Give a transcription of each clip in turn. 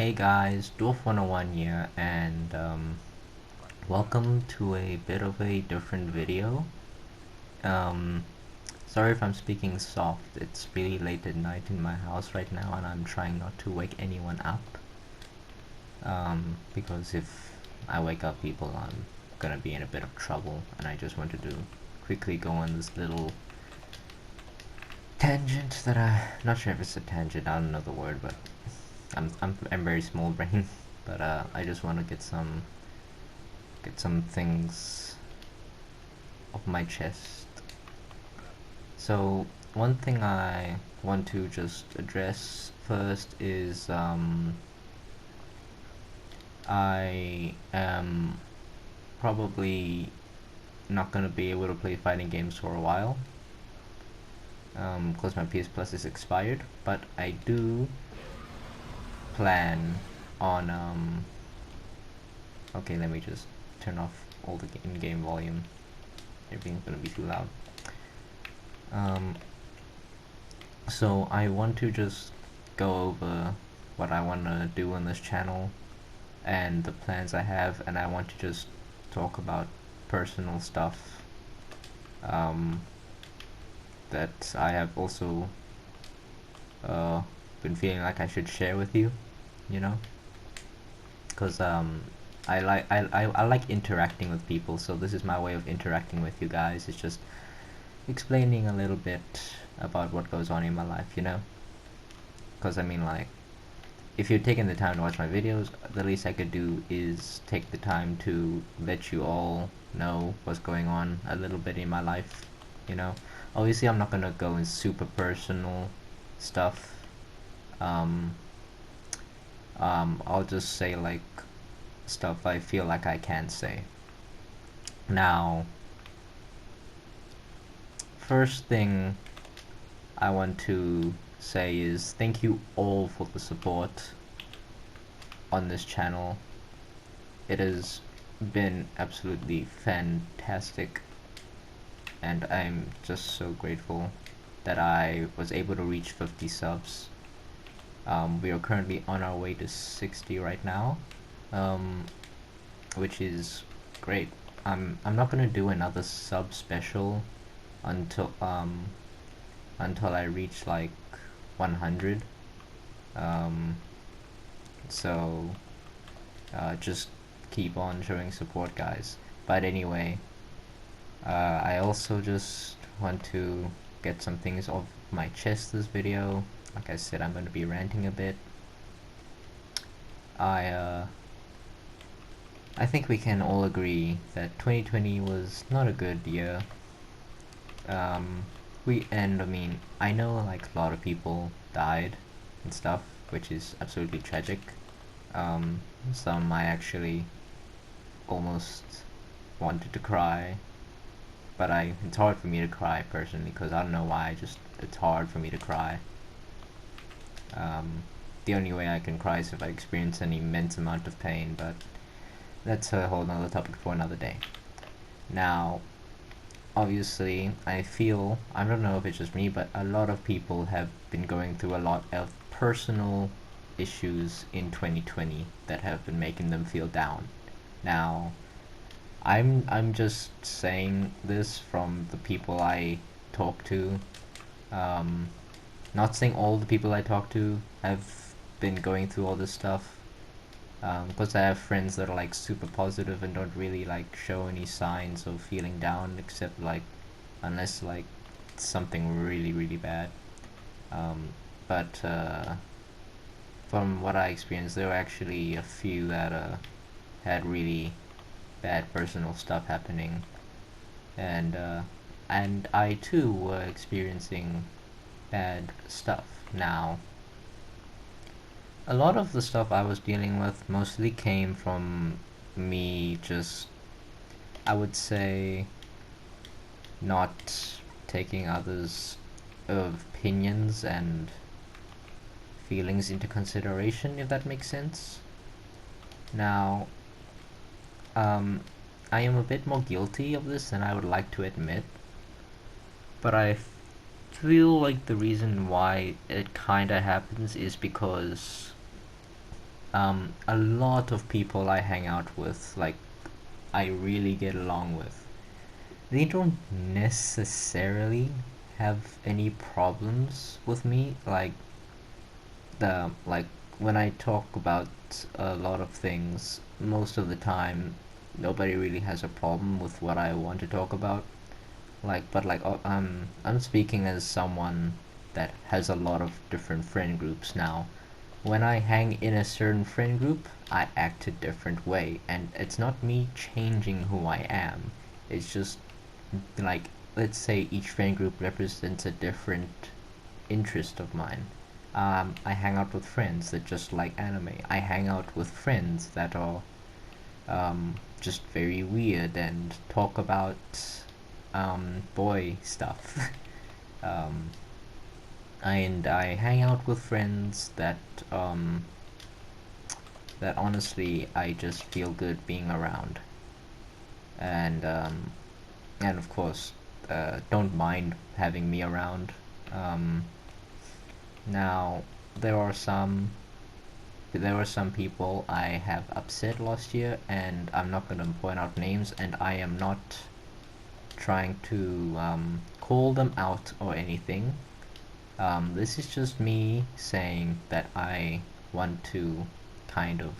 Hey guys, Dwarf 101 here, and welcome to a bit of a different video. Um, Sorry if I'm speaking soft, it's really late at night in my house right now, and I'm trying not to wake anyone up. Because if I wake up people, I'm gonna be in a bit of trouble, and I just wanted to quickly go on this little tangent that not sure if it's a tangent, I don't know the word, but I'm very small brain, but I just want to get some things off my chest. So one thing I want to just address first is I am probably not gonna be able to play fighting games for a while because my PS Plus is expired, but I do plan on okay, let me just turn off all the in-game volume. Everything's gonna be too loud. So I want to just go over what I want to do on this channel and the plans I have, and I want to just talk about personal stuff that I have also been feeling like I should share with you, you know, because I like interacting with people, so this is my way of interacting with you guys. It's just explaining a little bit about what goes on in my life, you know, because I mean, like, if you're taking the time to watch my videos, the least I could do is take the time to let you all know what's going on a little bit in my life, you know. Obviously I'm not gonna go in super personal stuff. um, I'll just say like stuff I feel like I can say. Now, first thing I want to say is thank you all for the support on this channel. It has been absolutely fantastic, and I'm just so grateful that I was able to reach 50 subs. We are currently on our way to 60 right now, um, which is great. I'm not gonna do another sub special until I reach like 100. Um, so just keep on showing support, guys. But anyway, I also just want to get some things off my chest this video. Like I said, I'm going to be ranting a bit. I think we can all agree that 2020 was not a good year. I mean, I know like a lot of people died and stuff, which is absolutely tragic. Some I actually almost wanted to cry, but it's hard for me to cry personally because I don't know why. It's hard for me to cry. The only way I can cry is if I experience an immense amount of pain, but that's a whole nother topic for another day. Now, obviously, I don't know if it's just me, but a lot of people have been going through a lot of personal issues in 2020 that have been making them feel down. Now, I'm just saying this from the people I talk to. Not saying all the people I talk to have been going through all this stuff, because I have friends that are like super positive and don't really like show any signs of feeling down, except like unless like something really really bad. But from what I experienced, there were actually a few that had really bad personal stuff happening, and I too were experiencing bad stuff. Now, a lot of the stuff I was dealing with mostly came from me just, I would say, not taking others' opinions and feelings into consideration, if that makes sense. Now, I am a bit more guilty of this than I would like to admit, but I feel like the reason why it kinda happens is because A lot of people I hang out with, like, I really get along with, they don't necessarily have any problems with me. Like when I talk about a lot of things, most of the time, nobody really has a problem with what I want to talk about. I'm speaking as someone that has a lot of different friend groups now. When I hang in a certain friend group, I act a different way, and it's not me changing who I am. It's just like, let's say each friend group represents a different interest of mine. I hang out with friends that just like anime. I hang out with friends that are just very weird and talk about boy stuff. um, and I hang out with friends um, that honestly I just feel good being around, and and of course don't mind having me around. Um, Now there are some people I have upset last year, and I'm not gonna point out names, and I am not trying to call them out or anything. This is just me saying that I want to kind of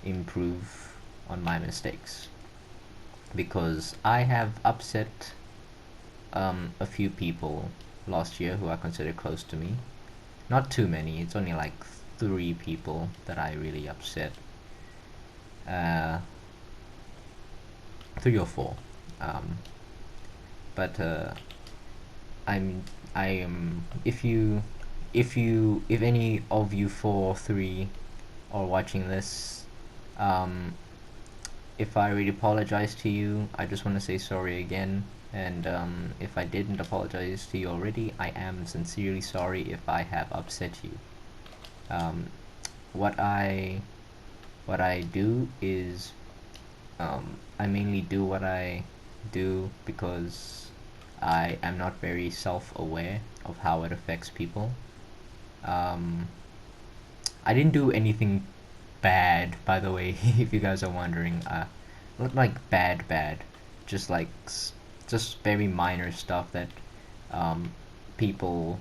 improve on my mistakes, because I have upset a few people last year who I consider close to me. Not too many, it's only like 3 people that I really upset. Uh, 3 or 4. Um, but I'm I am if any of you 4 3 are watching this, um, if I really apologize to you, I just want to say sorry again. And if I didn't apologize to you already, I am sincerely sorry if I have upset you. Um, what I what I do is I mainly do what I do because I am not very self-aware of how it affects people. Um, I didn't do anything bad, by the way, if you guys are wondering. Not like bad, just like just very minor stuff that um, people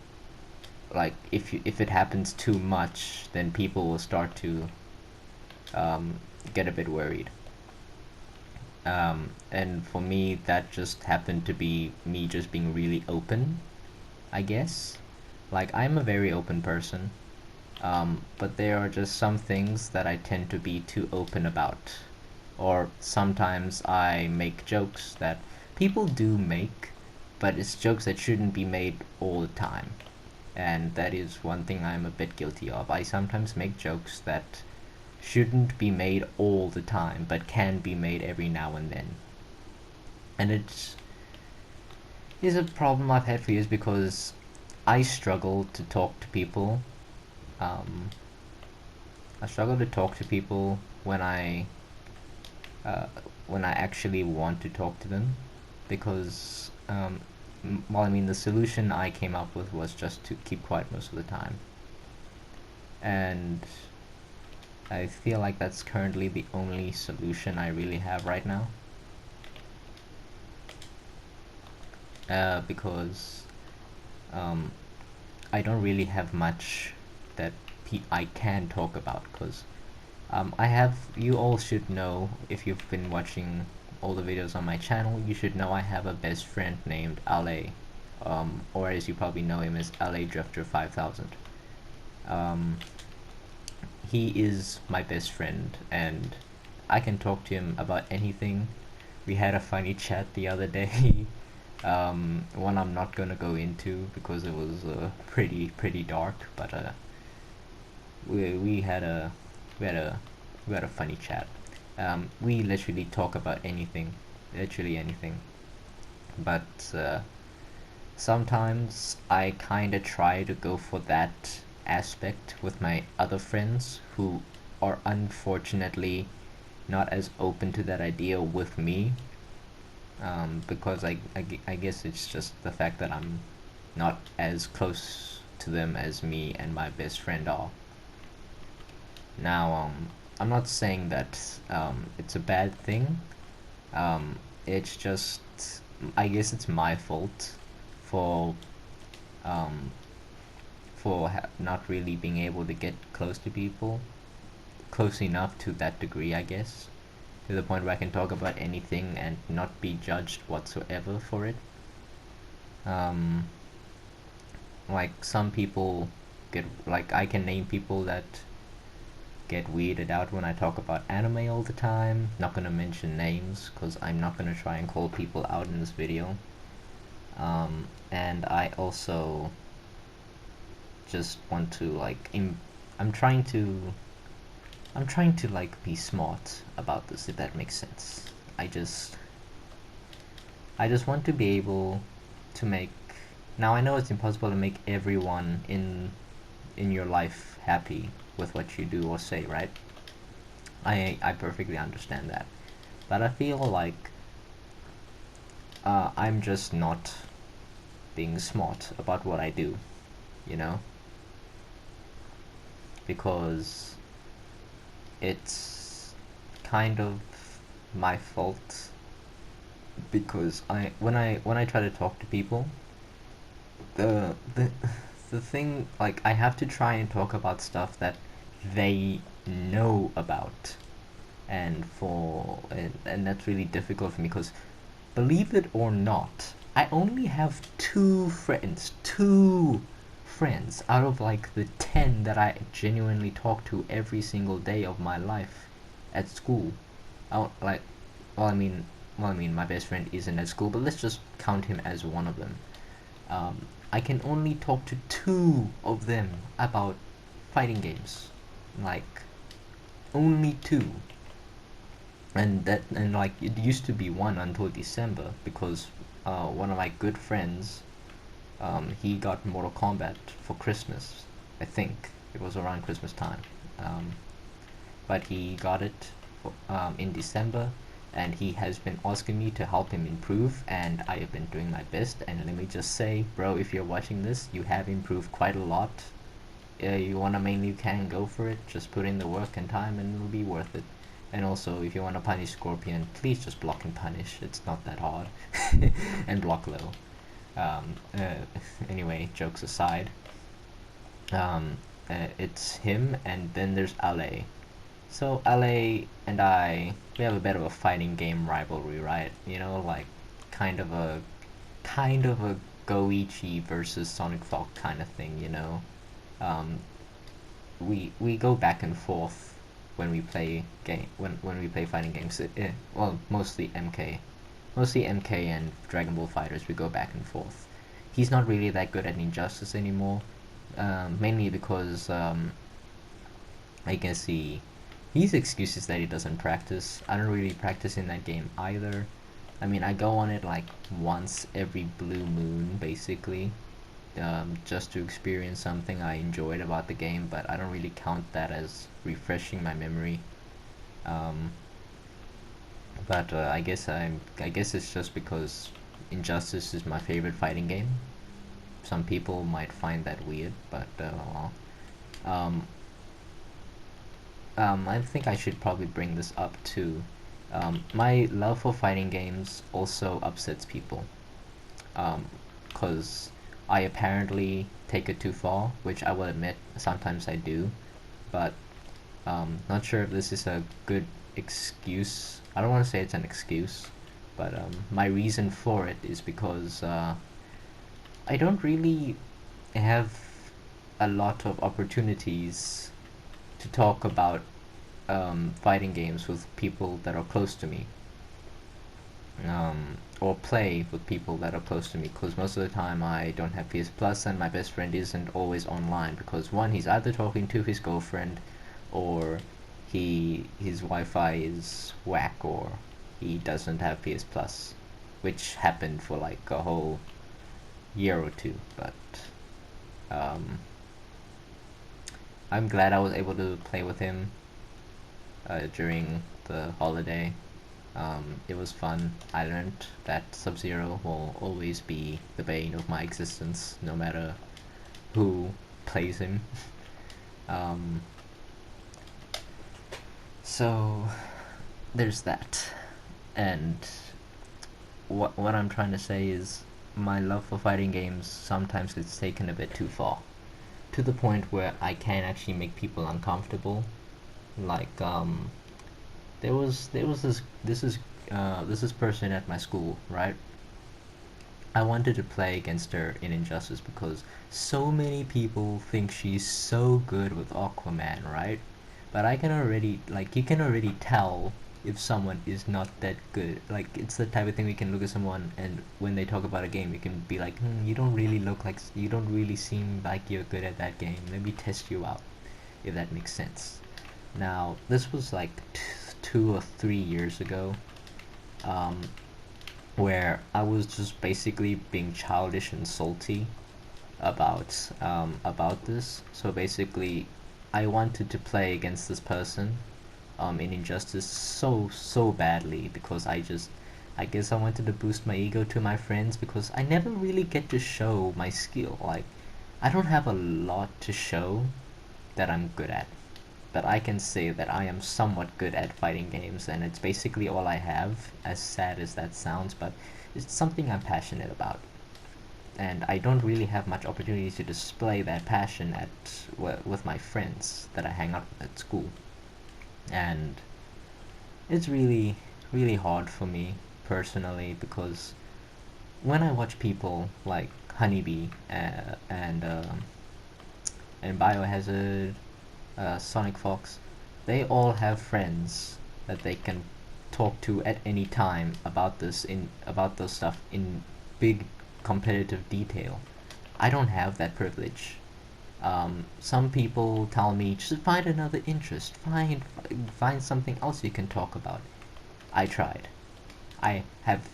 like. If it happens too much, then people will start to get a bit worried. And for me, that just happened to be me just being really open, I guess. Like, I'm a very open person, but there are just some things that I tend to be too open about. Or sometimes I make jokes that people do make, but it's jokes that shouldn't be made all the time. And that is one thing I'm a bit guilty of. I sometimes make jokes that shouldn't be made all the time, but can be made every now and then. And it is a problem I've had for years because I struggle to talk to people. Um, I struggle to talk to people uh, when I actually want to talk to them, because well, I mean, the solution I came up with was just to keep quiet most of the time, and I feel like that's currently the only solution I really have right now. Because um, I don't really have much that I can talk about, because I have, you all should know, if you've been watching all the videos on my channel, you should know I have a best friend named LA, or as you probably know him as LA Drifter 5000. Um, he is my best friend, and I can talk to him about anything. We had a funny chat the other day, one I'm not gonna go into because it was pretty dark, but we had a we had a we had a funny chat. We literally talk about anything, literally anything. But sometimes I kinda try to go for that aspect with my other friends who are unfortunately not as open to that idea with me, because I guess it's just the fact that I'm not as close to them as me and my best friend are. Now, I'm not saying that it's a bad thing. Um, it's just, I guess it's my fault for um, not really being able to get close to people, close enough to that degree, I guess, to the point where I can talk about anything and not be judged whatsoever for it. Um, like some people get, like I can name people that get weirded out when I talk about anime all the time. Not gonna mention names because I'm not gonna try and call people out in this video. And I also just want to like, I'm trying to, I'm trying to like be smart about this, if that makes sense. I just, I just want to be able to make. Now I know it's impossible to make everyone in your life happy with what you do or say, right? I perfectly understand that, but I feel like I'm just not being smart about what I do, you know, because it's kind of my fault because when I try to talk to people, the the the thing, like, I have to try and talk about stuff that they know about, and that's really difficult for me because, believe it or not, I only have two friends out of like the 10 that I genuinely talk to every single day of my life at school. I don't, like, well, my best friend isn't at school, but let's just count him as one of them. I can only talk to two of them about fighting games, like only two, and like it used to be one until December because one of my good friends, he got Mortal Kombat for Christmas. I think it was around Christmas time, um, but he got it in December, and he has been asking me to help him improve, and I have been doing my best. And let me just say, bro, if you're watching this, you have improved quite a lot. You wanna mainly can go for it. Just put in the work and time, and it'll be worth it. And also, if you wanna punish Scorpion, please just block and punish. It's not that hard, and block low. Um, uh, anyway, jokes aside, it's him, and then there's LA. So LA and I, we have a bit of a fighting game rivalry, right? You know, like kind of a kind of a Goichi versus Sonic Thought kind of thing, you know. Um, we go back and forth when we play when we play fighting games. Well, mostly MK and Dragon Ball Fighters. We go back and forth. He's not really that good at Injustice anymore, mainly because I guess he's excuses that he doesn't practice. I don't really practice in that game either. I mean, I go on it like once every blue moon, basically, just to experience something I enjoyed about the game, but I don't really count that as refreshing my memory. Um, but I guess it's just because Injustice is my favorite fighting game. Some people might find that weird, but um, I think I should probably bring this up too. My love for fighting games also upsets people, because I apparently take it too far, which I will admit sometimes I do, but not sure if this is a good excuse. I don't want to say it's an excuse, but my reason for it is because I don't really have a lot of opportunities to talk about fighting games with people that are close to me, or play with people that are close to me, because most of the time I don't have PS Plus, and my best friend isn't always online because, one, he's either talking to his girlfriend, or his Wi-Fi is whack, or he doesn't have PS Plus, which happened for like a whole year or two. But um, I'm glad I was able to play with him during the holiday. It was fun. I learned that Sub-Zero will always be the bane of my existence, no matter who plays him. Um, So there's that, and what I'm trying to say is my love for fighting games sometimes gets taken a bit too far, to the point where I can actually make people uncomfortable. Like there was this person at my school, right? I wanted to play against her in Injustice because so many people think she's so good with Aquaman, right? But I can already, like, you can already tell if someone is not that good. Like, it's the type of thing we can look at someone and when they talk about a game, you can be like, you don't really look like, you don't really seem like you're good at that game. Let me test you out, if that makes sense. Now, this was like 2 or 3 years ago. Um, where I was just basically being childish and salty about this. So basically, I wanted to play against this person in Injustice so badly because I guess I wanted to boost my ego to my friends because I never really get to show my skill. Like, I don't have a lot to show that I'm good at, but I can say that I am somewhat good at fighting games, and it's basically all I have, as sad as that sounds, but it's something I'm passionate about. And I don't really have much opportunity to display that passion with my friends that I hang out with at school. And it's really hard for me personally because when I watch people like Honeybee and Biohazard, Sonic Fox, they all have friends that they can talk to at any time about this stuff in big competitive detail. I don't have that privilege. Some people tell me just find another interest, find something else you can talk about. I tried. I have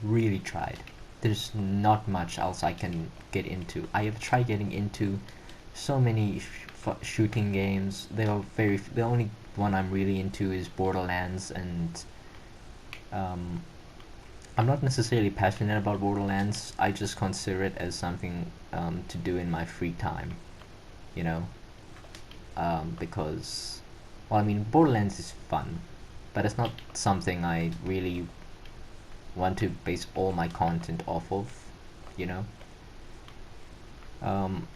really tried. There's not much else I can get into. I have tried getting into so many shooting games. The only one I'm really into is Borderlands, and um, I'm not necessarily passionate about Borderlands. I just consider it as something to do in my free time, you know, because, well, I mean, Borderlands is fun, but it's not something I really want to base all my content off of, you know. Um,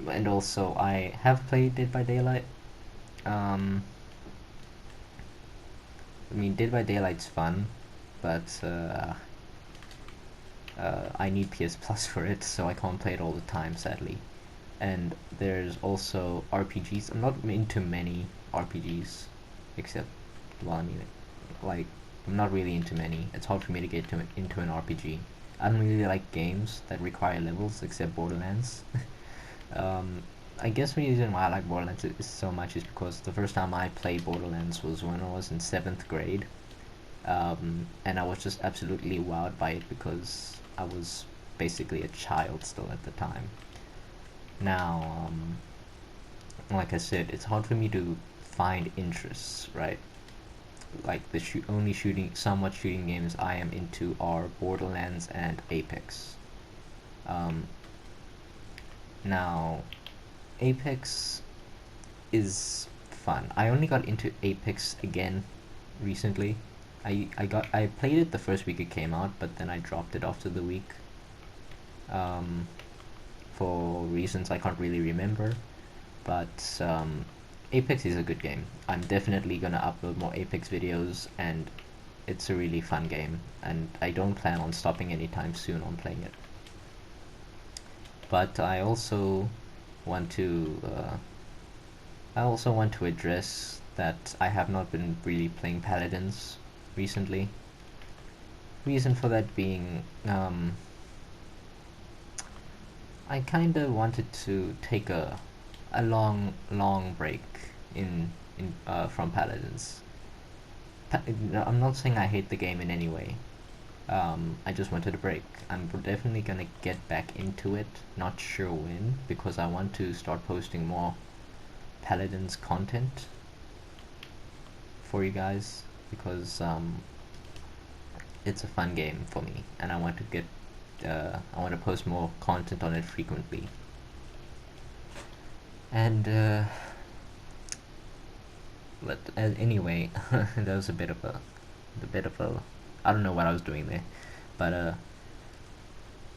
and also, I have played Dead by Daylight. Um, I mean, Dead by Daylight's fun, but I need PS Plus for it, so I can't play it all the time, sadly. And there's also RPGs. I'm not into many RPGs, except, well, I mean, like, I'm not really into many. It's hard for me to get into an RPG. I don't really like games that require levels, except Borderlands. um, I guess the reason why I like Borderlands is so much is because the first time I played Borderlands was when I was in 7th grade. And I was just absolutely wowed by it because I was basically a child still at the time. Now, like I said, it's hard for me to find interests, right? Like the only somewhat shooting games I am into are Borderlands and Apex. Um, Now, Apex is fun. I only got into Apex again recently. I played it the first week it came out, but then I dropped it after the week. Um, for reasons I can't really remember. But Apex is a good game. I'm definitely gonna upload more Apex videos, and it's a really fun game. And I don't plan on stopping anytime soon on playing it. But want to I also want to address that I have not been really playing Paladins recently. Reason for that being, I kinda wanted to take a long break in from Paladins. No, I'm not saying I hate the game in any way. I just wanted a break. I'm definitely gonna get back into it. Not sure when, because I want to start posting more Paladins content for you guys, because it's a fun game for me, and I want to post more content on it frequently. And But anyway, that was a bit of a, I don't know what I was doing there, but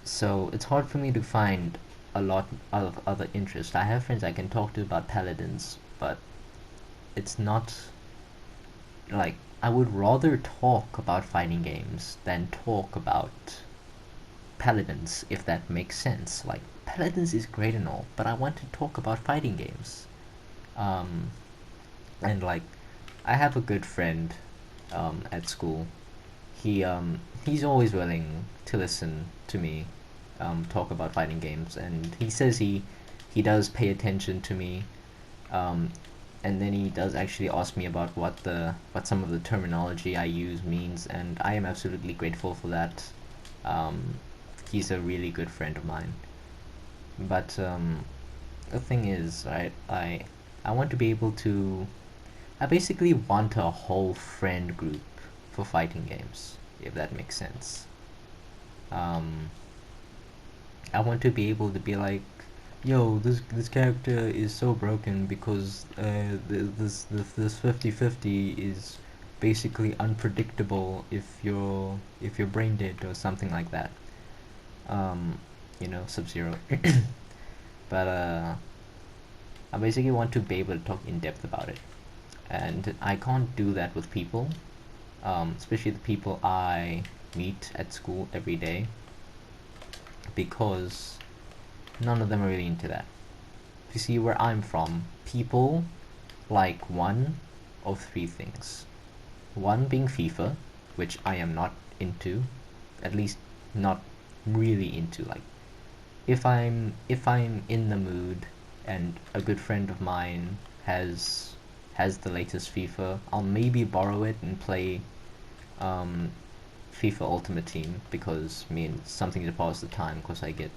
so it's hard for me to find a lot of other interests. I have friends I can talk to about paladins, but it's not like I would rather talk about fighting games than talk about paladins, if that makes sense. Like paladins is great and all, but I want to talk about fighting games. Um, and like I have a good friend at school. He's always willing to listen to me talk about fighting games, and he says he does pay attention to me, um, and then he does actually ask me about what some of the terminology I use means, and I am absolutely grateful for that. Um, he's a really good friend of mine. But the thing is, right? I want to be able to. I basically want a whole friend group for fighting games, if that makes sense. Um, I want to be able to be like, yo, this character is so broken because this 50/50 is basically unpredictable if you're brain dead or something like that. Um, Sub-Zero. But I basically want to be able to talk in depth about it, and I can't do that with people, especially the people I meet at school every day, because none of them are really into that. You see, where I'm from, people like one of three things. One being FIFA, which I am not into, at least not really into. Like, if I'm in the mood and a good friend of mine has the latest FIFA, I'll maybe borrow it and play um, FIFA Ultimate Team because I mean something to pass the time because I get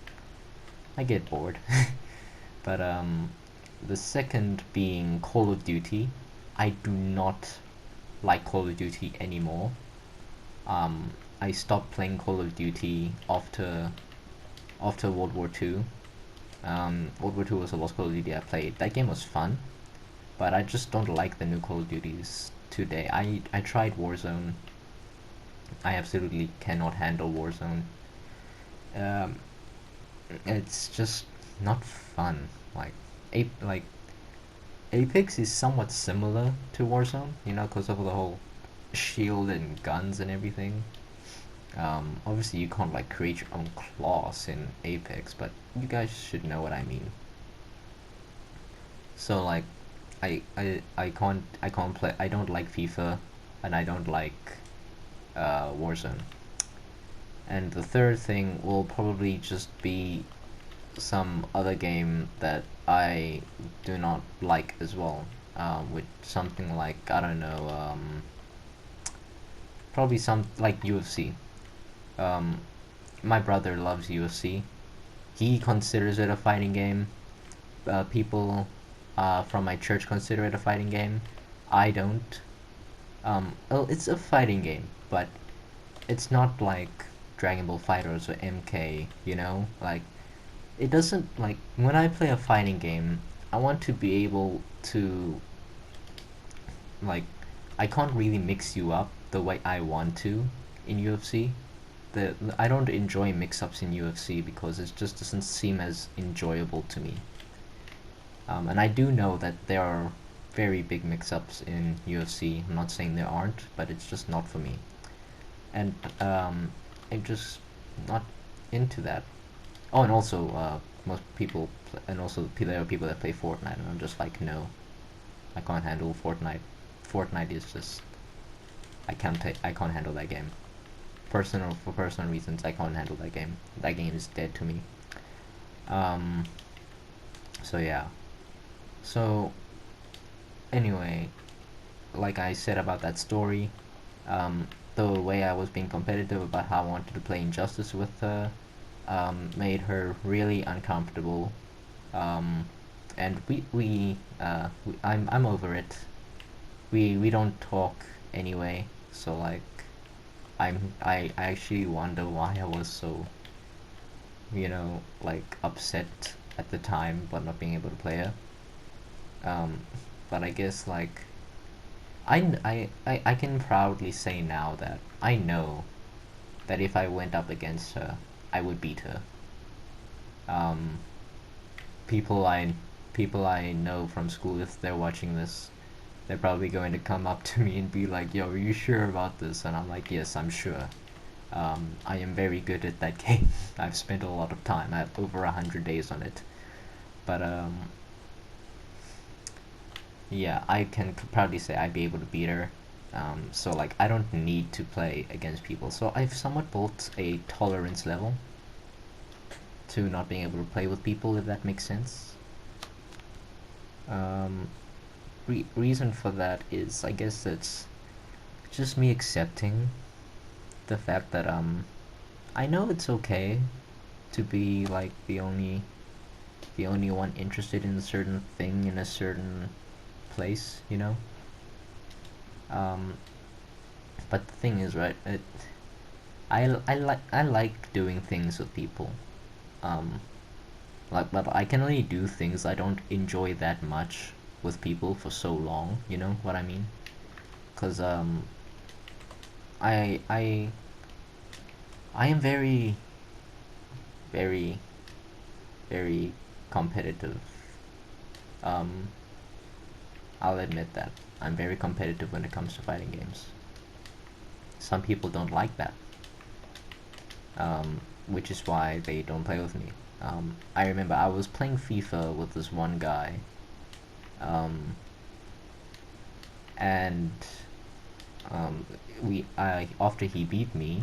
bored. But the second being Call of Duty. I do not like Call of Duty anymore. I stopped playing Call of Duty after World War Two. World War Two was the last Call of Duty I played. That game was fun, but I just don't like the new Call of Duties today. I tried Warzone. I absolutely cannot handle Warzone. Um, it's just not fun. Like Apex is somewhat similar to Warzone, because of the whole shield and guns and everything. Obviously you can't like create your own class in Apex, but you guys should know what I mean. So like, I can't play. I don't like FIFA, and I don't like Warzone. And the third thing will probably just be some other game that I do not like as well. With something like I don't know, probably some like UFC. Um, my brother loves UFC. He considers it a fighting game. People from my church consider it a fighting game. I don't. Well, it's a fighting game, but it's not like Dragon Ball Fighters or MK. Like it doesn't like when I play a fighting game. I want to be able to like I can't really mix you up the way I want to in UFC. I don't enjoy mix-ups in UFC because it just doesn't seem as enjoyable to me. And I do know that there are very big mix-ups in UFC. I'm not saying there aren't, but it's just not for me. And I'm just not into that. Oh, and also most people, and also there are people that play Fortnite, and I'm just like, no, I can't handle Fortnite. Fortnite is just I can't handle that game. For personal reasons, I can't handle that game. That game is dead to me. Um, so yeah. So anyway, like I said about that story, the way I was being competitive about how I wanted to play Injustice with her, made her really uncomfortable. Um, and I'm over it. We don't talk anyway, so like I actually wonder why I was so like upset at the time but not being able to play her. But I guess like I can proudly say now that I know that if I went up against her, I would beat her. Um, people I people I know from school, if they're watching this, they're probably going to come up to me and be like, "Yo, are you sure about this?" And I'm like, "Yes, I'm sure. I am very good at that game. I've spent a lot of time. I have over 100 days on it." But yeah, I can proudly say I'd be able to beat her. So like, I don't need to play against people. So I've somewhat built a tolerance level to not being able to play with people, if that makes sense. Um, reason for that is, I guess it's just me accepting the fact that I know it's okay to be like the only one interested in a certain thing in a certain place, you know. Um, but the thing is, right? I like doing things with people. Um, but I can only do things I don't enjoy that much with people for so long. You know what I mean? Cause I I I am very very very competitive. Um, I'll admit that I'm very competitive when it comes to fighting games. Some people don't like that, which is why they don't play with me. I remember I was playing FIFA with this one guy, um, and um, after he beat me,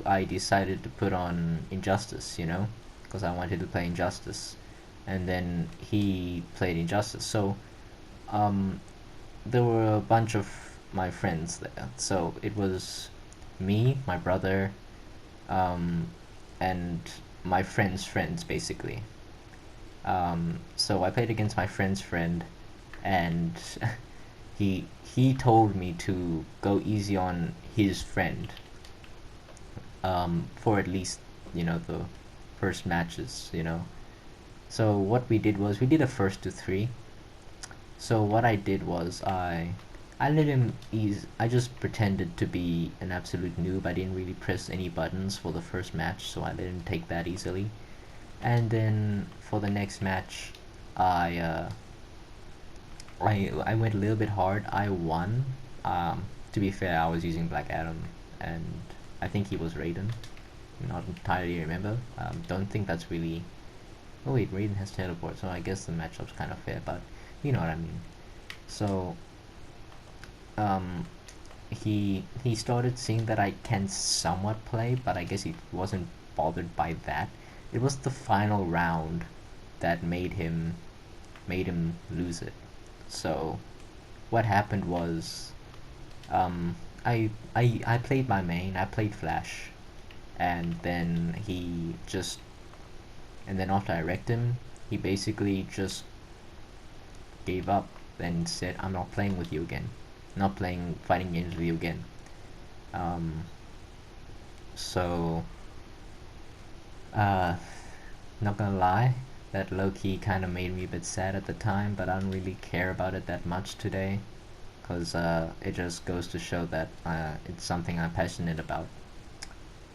I decided to put on Injustice, you know, because I wanted to play Injustice, and then he played Injustice. So um, there were a bunch of my friends there. So it was me, my brother, um, and my friend's friends, basically. So I played against my friend's friend, and he told me to go easy on his friend, for at least, you know, the first matches, you know. So what we did was we did a first to three. So what I did was I let him ease. I just pretended to be an absolute noob. I didn't really press any buttons for the first match, so I let him take that easily. And then for the next match, I uh, I went a little bit hard. I won. To be fair, I was using Black Adam, and I think he was Raiden. Not entirely remember. Don't think that's really. Oh wait, Raiden has teleport, so I guess the matchup's kind of fair. But you know what I mean. So um, he started seeing that I can somewhat play, but I guess he wasn't bothered by that. It was the final round that made him lose it. So what happened was, um, I played my main. I played Flash, and then he just and then after I wrecked him, he basically just gave up and said, "I'm not playing with you again. Not playing fighting games with you again." Um, so uh, not gonna lie, that low key kind of made me a bit sad at the time, but I don't really care about it that much today, because it just goes to show that it's something I'm passionate about.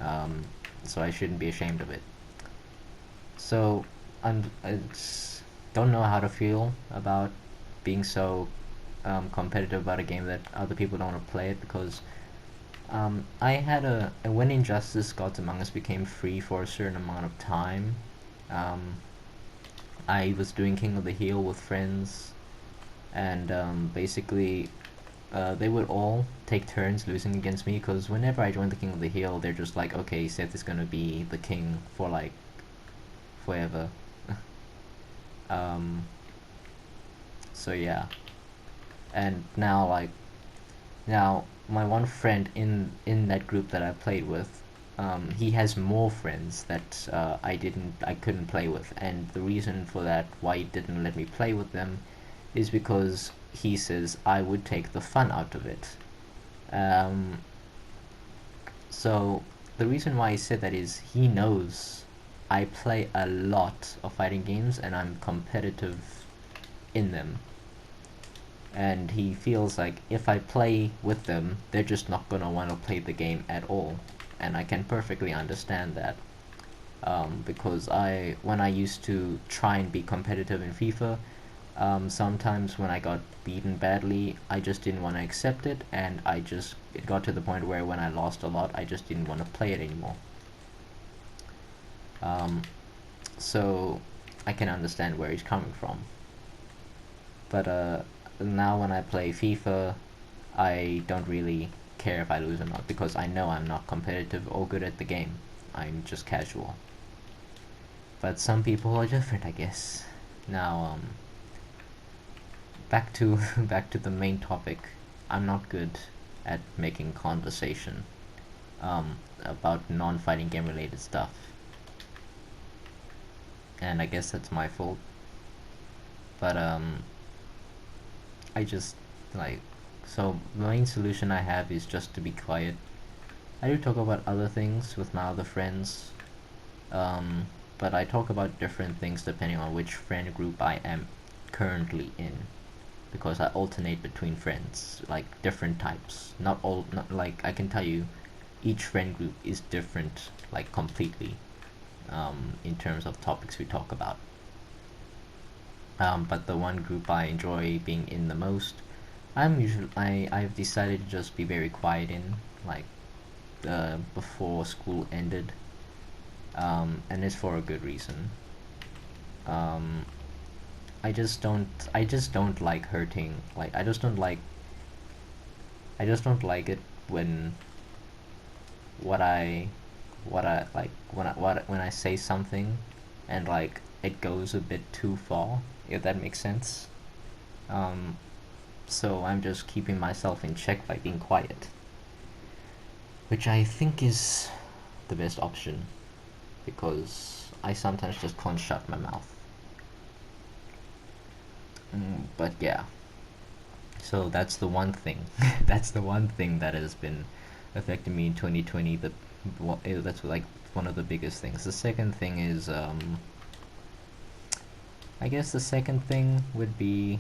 Um, so I shouldn't be ashamed of it. So it's don't know how to feel about being so competitive about a game that other people don't want to play it, because I had when Injustice Gods Among Us became free for a certain amount of time. Um, I was doing King of the Hill with friends, and basically they would all take turns losing against me, because whenever I joined the King of the Hill, they're just like, okay, Seth is gonna be the king for like forever. um, so yeah, and now like now my one friend in that group that I played with, he has more friends that I couldn't play with, and the reason for that, why he didn't let me play with them, is because he says I would take the fun out of it. Um, so the reason why he said that is he knows I play a lot of fighting games and I'm competitive in them. and he feels like if I play with them, they're just not gonna want to play the game at all, and I can perfectly understand that. Because when I used to try and be competitive in FIFA, sometimes when I got beaten badly, I just didn't want to accept it, and it got to the point where when I lost a lot, I just didn't want to play it anymore. So I can understand where he's coming from. But now when I play FIFA, I don't really care if I lose or not, because I know I'm not competitive or good at the game. I'm just casual. But some people are different, I guess. Now, back to back to the main topic. I'm not good at making conversation about non-fighting game related stuff, and I guess that's my fault. But I just like so the main solution I have is just to be quiet. I do talk about other things with my other friends, but I talk about different things depending on which friend group I am currently in, because I alternate between friends, like different types. Not like I can tell you, each friend group is different, like completely, in terms of topics we talk about. But the one group I enjoy being in the most, I've decided to just be very quiet in, like before school ended, and it's for a good reason. Um, I just don't like hurting. Like I just don't like it when what I like when I say something and like it goes a bit too far, if that makes sense. Um, so I'm just keeping myself in check by being quiet, which I think is the best option, because I sometimes just can't shut my mouth. But yeah, so that's the one thing. That's the one thing that has been affecting me in 2020. That's like one of the biggest things. The second thing is, I guess the second thing would be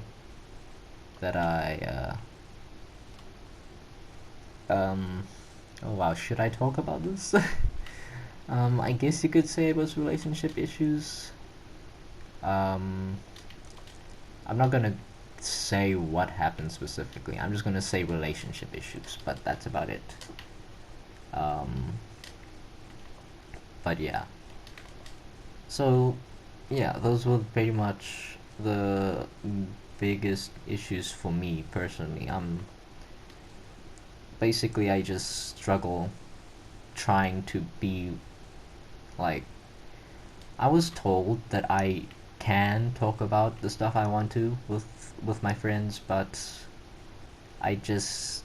that oh wow, should I talk about this? I guess you could say it was relationship issues. Um, I'm not gonna say what happened specifically. I'm just gonna say relationship issues, but that's about it. Um, but yeah. So, yeah, those were pretty much the biggest issues for me personally. Basically I just struggle trying to be like I was told that I can talk about the stuff I want to with my friends, but I just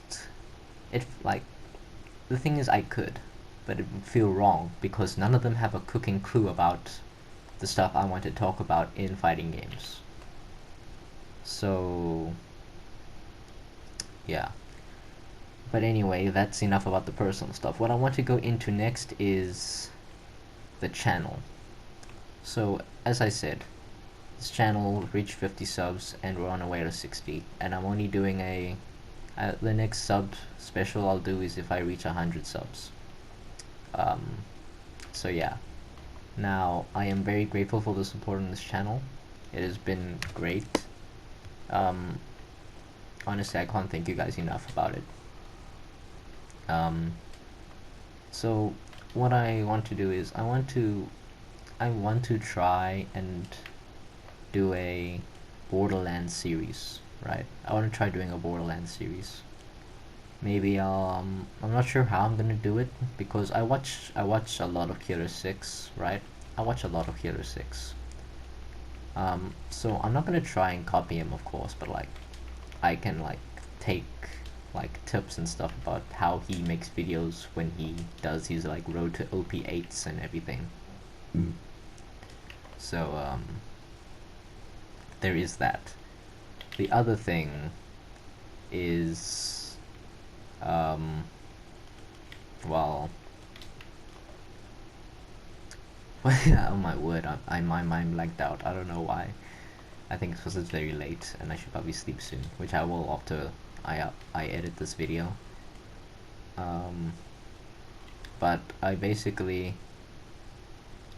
it like the thing is I could, but it would feel wrong because none of them have a cooking clue about the stuff I want to talk about in fighting games. So yeah. But anyway, that's enough about the personal stuff. What I want to go into next is the channel. So as I said, this channel reached 50 subs and we're on our way to 60, and I'm only doing the next sub special I'll do is if I reach 100 subs. So yeah, now I am very grateful for the support on this channel. It has been great. um, Honestly, I can't thank you guys enough about it. um, so what I want to do is I want to try and do a Borderlands series, right? I want to try doing a Borderlands series. Maybe I'm not sure how I'm gonna do it, because I watch a lot of Killer 6, right? I watch a lot of Killer 6. So I'm not gonna try and copy him, of course, but like I can like take like tips and stuff about how he makes videos when he does his like road to OP8s and everything. So there is that. The other thing is, um, well, oh my word, my mind blanked out. I don't know why. I think because it's very late and I should probably sleep soon, which I will after I edit this video. But I basically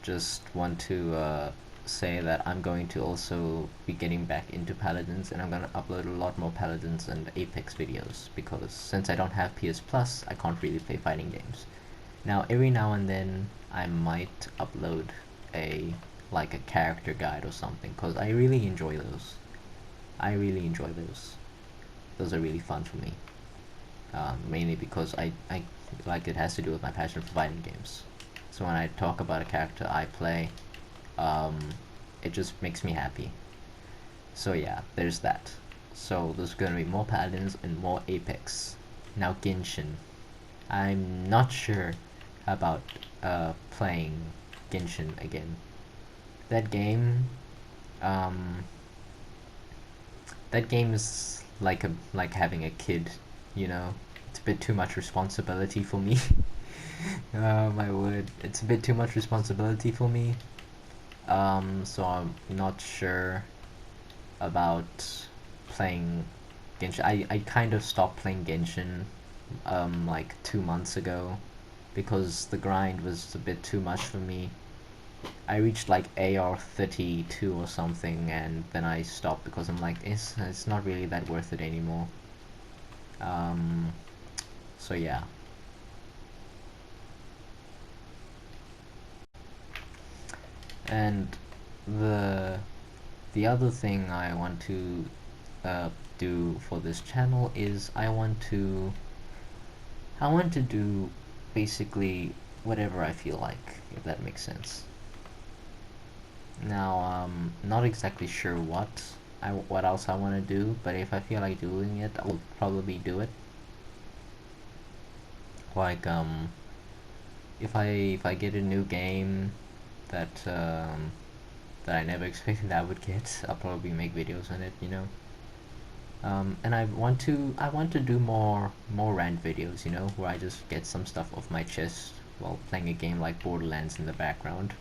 just want to say that I'm going to also be getting back into Paladins, and I'm going to upload a lot more Paladins and Apex videos, because since I don't have PS Plus, I can't really play fighting games. Now, every now and then, I might upload like a character guide or something, because I really enjoy those. I really enjoy those. Those are really fun for me. Mainly because I like it has to do with my passion for fighting games. So when I talk about a character I play, it just makes me happy. So yeah, there's that. So there's gonna be more Paladins and more Apex. Now Genshin. I'm not sure about playing Genshin again. That game, um, that game is like having a kid, you know. It's a bit too much responsibility for me. Oh my word, it's a bit too much responsibility for me. So I'm not sure about playing Genshin. I kind of stopped playing Genshin like 2 months ago because the grind was a bit too much for me. I reached like AR 32 or something, and then I stopped because I'm like, it's not really that worth it anymore. Um, so yeah. And the the other thing I want to do for this channel is I want to do basically whatever I feel like, if that makes sense. Now, not exactly sure what else I want to do, but if I feel like doing it, I'll probably do it. Like, if I get a new game that that I never expected I would get, I'll probably make videos on it, you know. And I want to do more rant videos, you know, where I just get some stuff off my chest while playing a game like Borderlands in the background.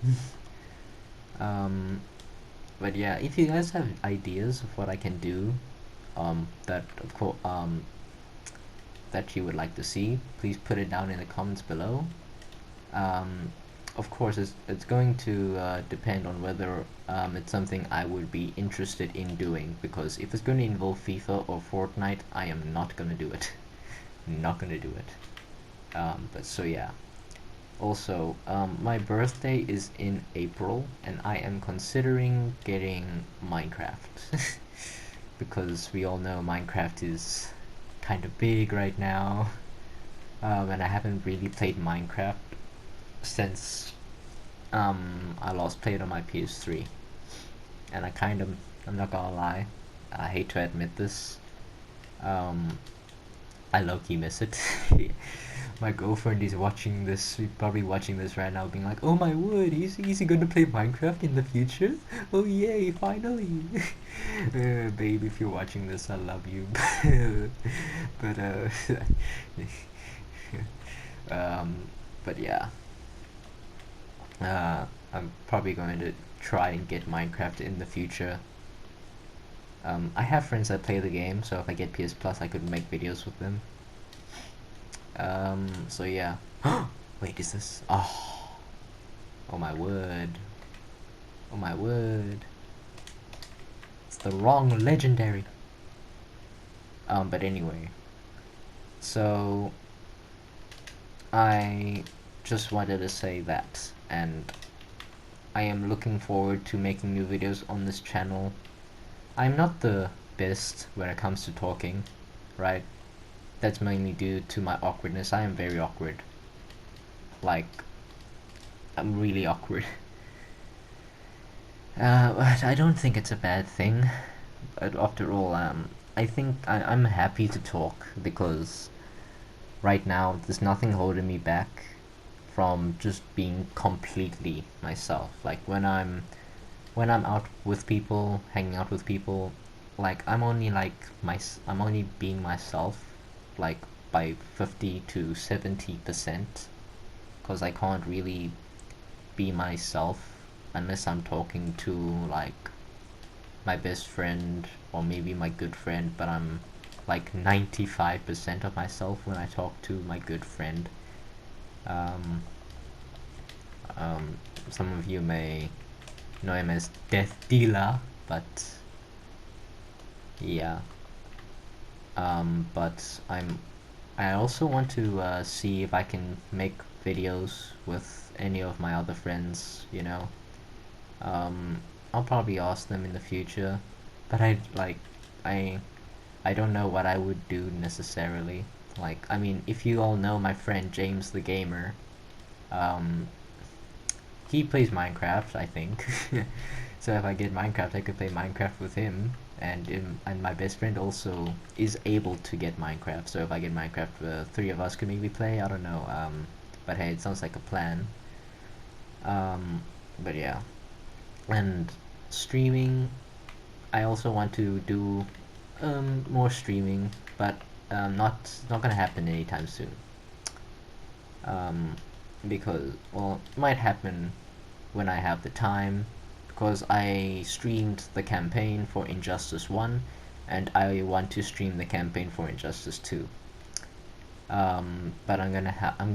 um, but yeah, if you guys have ideas of what I can do, that of course that you would like to see, please put it down in the comments below. Um, of course, it's going to depend on whether it's something I would be interested in doing, because if it's going to involve FIFA or Fortnite, I am not going to do it. Not going to do it. But so yeah. Also, my birthday is in April, and I am considering getting Minecraft. Because we all know Minecraft is kind of big right now. And I haven't really played Minecraft since I last played on my PS3, and I'm not gonna lie, I hate to admit this, um, I low-key miss it. My girlfriend is watching this, probably watching this right now, being like, "Oh my word, is he gonna play Minecraft in the future? Oh yay, finally!" Babe, if you're watching this, I love you. But um, but yeah. I'm probably going to try and get Minecraft in the future. I have friends that play the game, so if I get PS Plus, I could make videos with them. So yeah. Wait, is this? Oh, oh my word. Oh my word. It's the wrong legendary. But anyway. So, I just wanted to say that, and I am looking forward to making new videos on this channel. I'm not the best when it comes to talking, right? That's mainly due to my awkwardness. I am very awkward. Like, I'm really awkward. But I don't think it's a bad thing. But after all, I think I'm happy to talk, because right now there's nothing holding me back from just being completely myself. Like when I'm out with people, hanging out with people, like I'm only being myself, like by 50 to 70%, because I can't really be myself unless I'm talking to like my best friend or maybe my good friend, but I'm like 95% of myself when I talk to my good friend. Um, some of you may know him as Death Dealer, but yeah. But I also want to see if I can make videos with any of my other friends, you know. Um, I'll probably ask them in the future, but I I don't know what I would do necessarily. Like, I mean, if you all know my friend James the Gamer, um, he plays Minecraft, I think. So if I get Minecraft, I could play Minecraft with him, and my best friend also is able to get Minecraft. So if I get Minecraft, three of us could maybe play. I don't know. But hey, it sounds like a plan. But yeah, and streaming. I also want to do more streaming, but not gonna happen anytime soon. Um, because well, it might happen when I have the time, because I streamed the campaign for Injustice 1, and I want to stream the campaign for Injustice 2. But I'm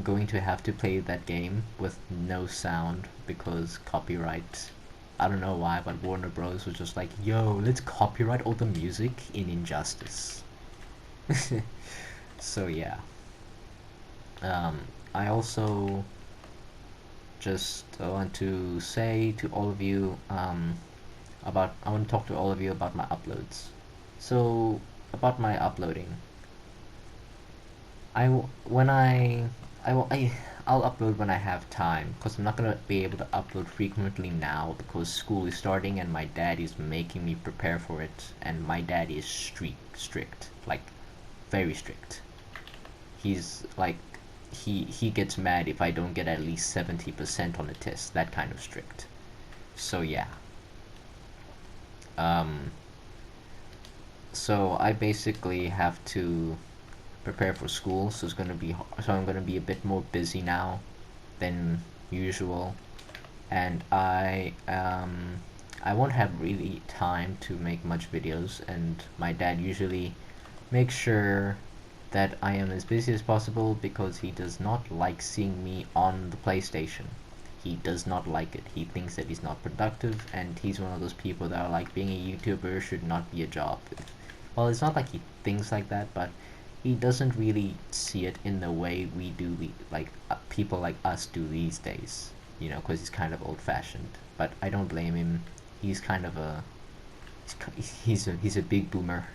going to have to play that game with no sound because copyright. I don't know why, but Warner Bros. Was just like, yo, let's copyright all the music in Injustice. So yeah. I also just want to say to all of you I want to talk to all of you about my uploads. So about my uploading, I will, when I will I'll upload when I have time because I'm not gonna be able to upload frequently now because school is starting and my dad is making me prepare for it, and my dad is strict, like very strict. He's like he gets mad if I don't get at least 70% on a test, that kind of strict. So yeah. Um, so I basically have to prepare for school, so I'm gonna be a bit more busy now than usual, and I won't have really time to make much videos, and my dad usually makes sure that I am as busy as possible because he does not like seeing me on the PlayStation. He does not like it. He thinks that he's not productive, and he's one of those people that are like, being a YouTuber should not be a job. Well, it's not like he thinks like that, but he doesn't really see it in the way we do, like people like us do these days. You know, because he's kind of old-fashioned. But I don't blame him. He's kind of a he's a big boomer.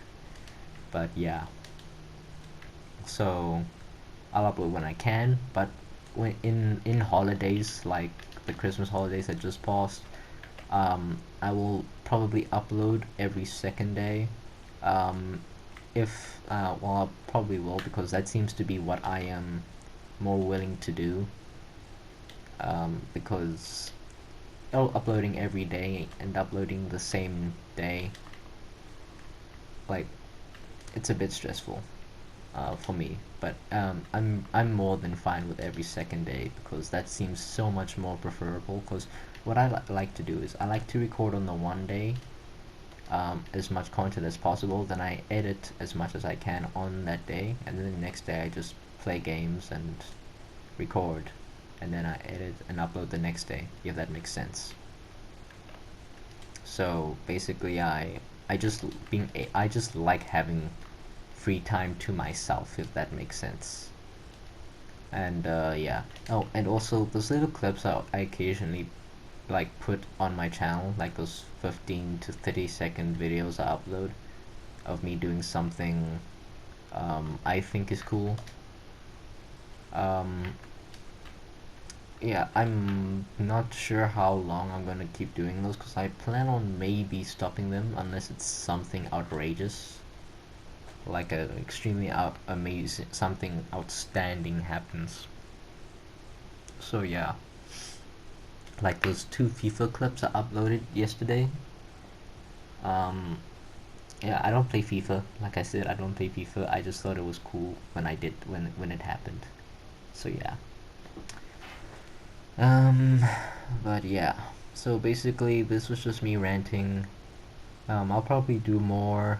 But yeah, so I'll upload when I can. But when in holidays like the Christmas holidays that just passed, I will probably upload every second day. Um, if well, I probably will because that seems to be what I am more willing to do. Because uploading every day and uploading the same day, like it's a bit stressful for me. But I'm more than fine with every second day because that seems so much more preferable. Because what I like to do is I like to record on the one day as much content as possible, then I edit as much as I can on that day, and then the next day I just play games and record, and then I edit and upload the next day, if that makes sense. So basically I just like having free time to myself, if that makes sense. And yeah. Oh, and also those little clips I occasionally like put on my channel, like those 15 to 30-second videos I upload of me doing something I think is cool. Um, yeah, I'm not sure how long I'm gonna keep doing those because I plan on maybe stopping them unless it's something outrageous, like a extremely amazing, something outstanding happens. So yeah, like those two FIFA clips I uploaded yesterday. Um, yeah, I don't play FIFA. Like I said, I don't play FIFA. I just thought it was cool when I did when it happened. So yeah. Um, but yeah. So basically, this was just me ranting. I'll probably do more,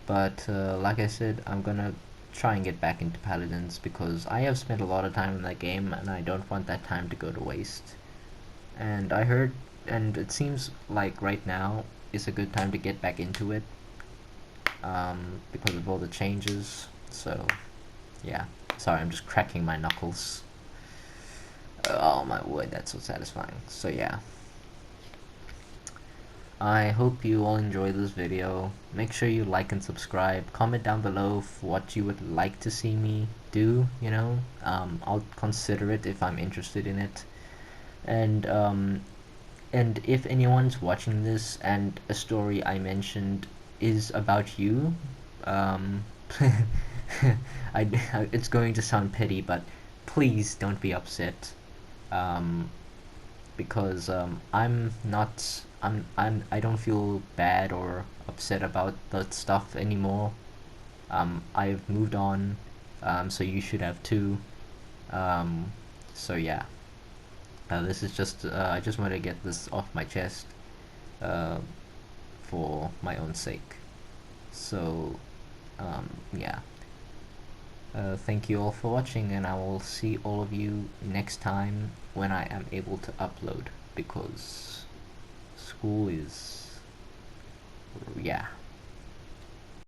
but like I said, I'm gonna try and get back into Paladins because I have spent a lot of time in that game and I don't want that time to go to waste. And I heard, and it seems like right now is a good time to get back into it, because of all the changes. So, yeah. Sorry, I'm just cracking my knuckles. Oh my word, that's so satisfying. So yeah. I hope you all enjoy this video. Make sure you like and subscribe. Comment down below what you would like to see me do, you know. I'll consider it if I'm interested in it. And and if anyone's watching this and a story I mentioned is about you, um, it's going to sound petty, but please don't be upset. Um, because I don't feel bad or upset about that stuff anymore. I've moved on, so you should have too. Um, so yeah, this is just I just want to get this off my chest, uh, for my own sake. So yeah. Thank you all for watching, and I will see all of you next time when I am able to upload, because school is, yeah.